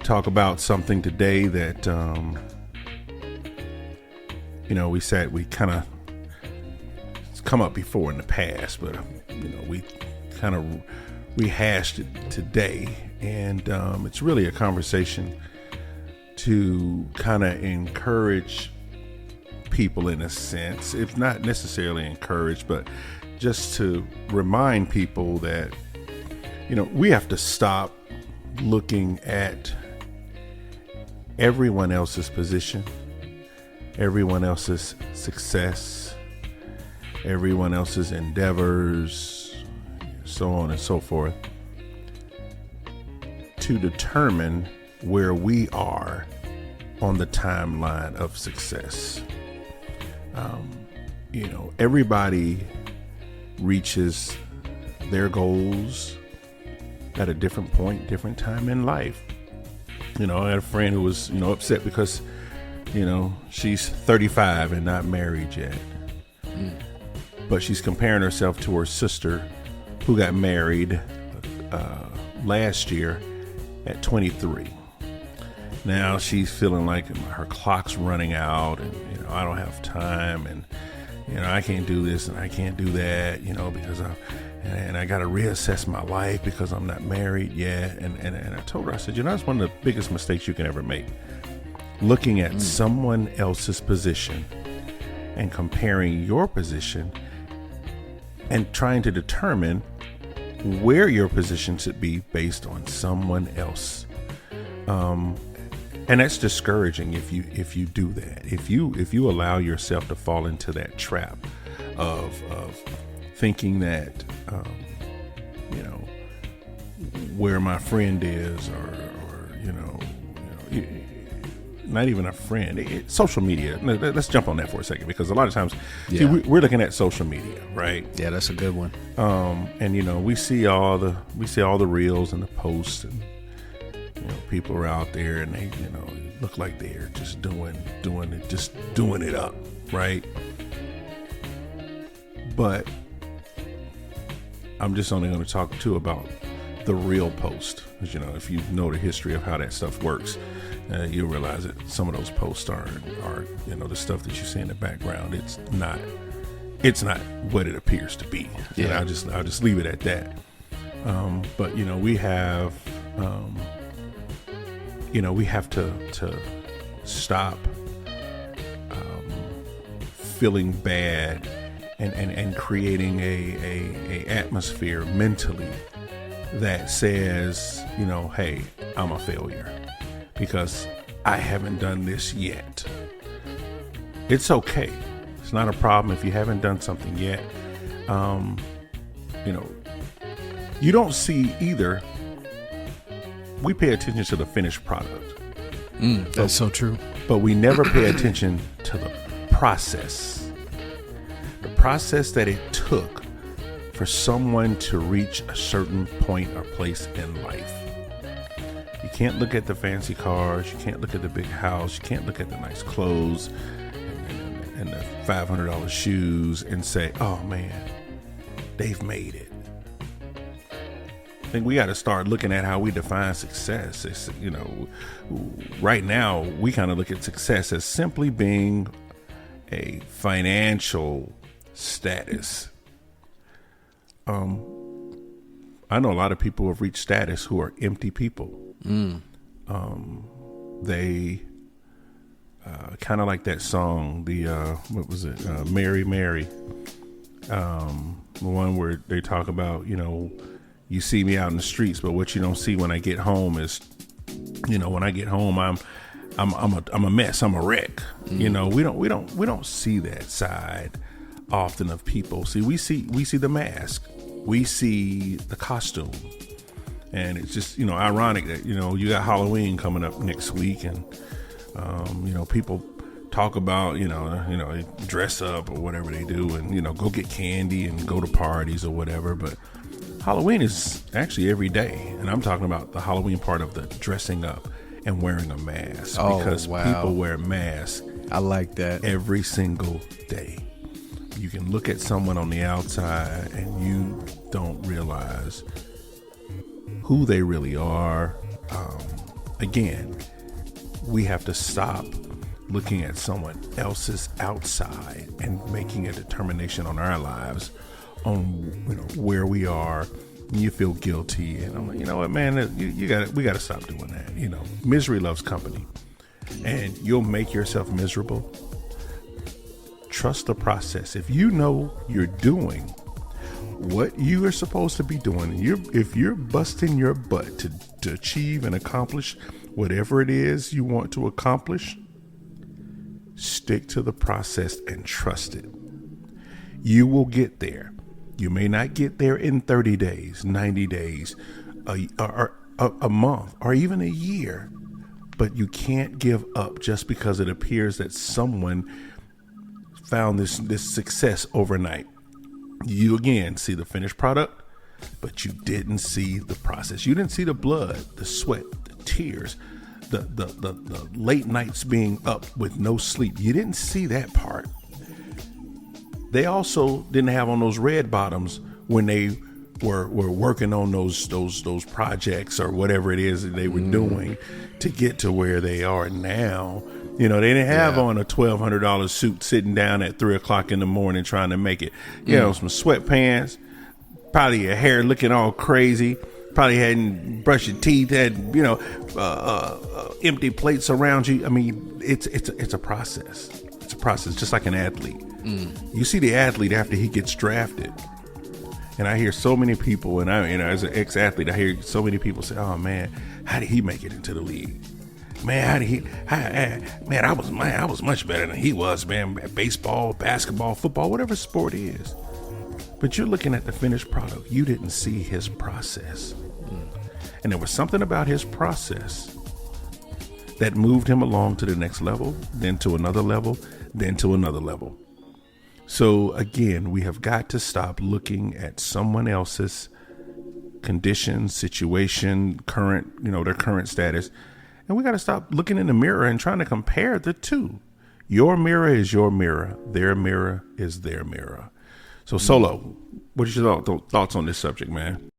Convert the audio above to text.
talk about something today that, we kind of, it's come up before in the past, but, we kind of rehashed it today. And it's really a conversation to kind of encourage people in a sense, if not necessarily encourage, but just to remind people that, we have to stop looking at everyone else's position, everyone else's success, everyone else's endeavors, so on and so forth, to determine where we are on the timeline of success. Everybody reaches their goals at a different point, different time in life. I had a friend who was, upset because, she's 35 and not married yet. But she's comparing herself to her sister who got married last year at 23. Now she's feeling like her clock's running out and, I don't have time and, I can't do this and I can't do that, because I got to reassess my life because I'm not married yet. And I told her, I said, that's one of the biggest mistakes you can ever make. Looking at someone else's position and comparing your position and trying to determine where your position should be based on someone else. And that's discouraging if you do that. If you allow yourself to fall into that trap of thinking that where my friend is, or not even a friend, social media. Let's jump on that for a second, because a lot of times we're looking at social media, right? Yeah, that's a good one. And we see all the reels and the posts, and people are out there and they look like they're just doing it up, right? But I'm just only going to talk too about the real post, because if you know the history of how that stuff works, you'll realize that some of those posts are the stuff that you see in the background. It's not what it appears to be. Yeah. And I'll just leave it at that. But we have we have to stop feeling bad and creating a atmosphere mentally that says, hey, I'm a failure because I haven't done this yet. It's okay. It's not a problem if you haven't done something yet. You don't see either. We pay attention to the finished product. That's so true. But we never pay attention to the process. The process that it took for someone to reach a certain point or place in life. You can't look at the fancy cars. You can't look at the big house. You can't look at the nice clothes and the $500 shoes and say, oh man, they've made it. I think we got to start looking at how we define success. It's, right now we kind of look at success as simply being a financial status. I know a lot of people who have reached status who are empty people. They kind of like that song, what was it? Mary, Mary. The one where they talk about, you see me out in the streets, but what you don't see when I get home is, when I get home, I'm a mess. I'm a wreck. We don't see that side often of people. See, we see the mask, we see the costume, and it's just ironic that you got Halloween coming up next week, and people talk about they dress up or whatever they do, and go get candy and go to parties or whatever, but Halloween is actually every day, and I'm talking about the Halloween part of the dressing up and wearing a mask, because people wear masks. I like that. Every single day. You can look at someone on the outside and you don't realize who they really are, again, we have to stop looking at someone else's outside and making a determination on our lives on where we are. You feel guilty, and I'm like, you know what, man, we got to stop doing that. Misery loves company, and you'll make yourself miserable. Trust the process. If you know you're doing what you are supposed to be doing, if you're busting your butt to achieve and accomplish whatever it is you want to accomplish, stick to the process and trust it. You will get there. You may not get there in 30 days, 90 days, a month, or even a year, but you can't give up just because it appears that someone found this success overnight. You again see the finished product, but you didn't see the process. You didn't see the blood, the sweat, the tears, the late nights being up with no sleep. You didn't see that part. They also didn't have on those red bottoms when they were working on those projects or whatever it is that they were doing to get to where they are now. They didn't have on a $1,200 suit sitting down at 3:00 in the morning trying to make it. Some sweatpants, probably your hair looking all crazy, probably hadn't brushed your teeth, had empty plates around you. I mean, it's a process. It's a process, just like an athlete. You see the athlete after he gets drafted, and I hear so many people, and as an ex-athlete, I hear so many people say, "Oh man, how did he make it into the league? Man, I was much better than he was, man. Baseball, basketball, football, whatever sport is." But you're looking at the finished product. You didn't see his process. And there was something about his process that moved him along to the next level, then to another level, then to another level. So again, we have got to stop looking at someone else's condition, situation, their current status. And we got to stop looking in the mirror and trying to compare the two. Your mirror is your mirror. Their mirror is their mirror. So Solo, what are your thoughts on this subject, man?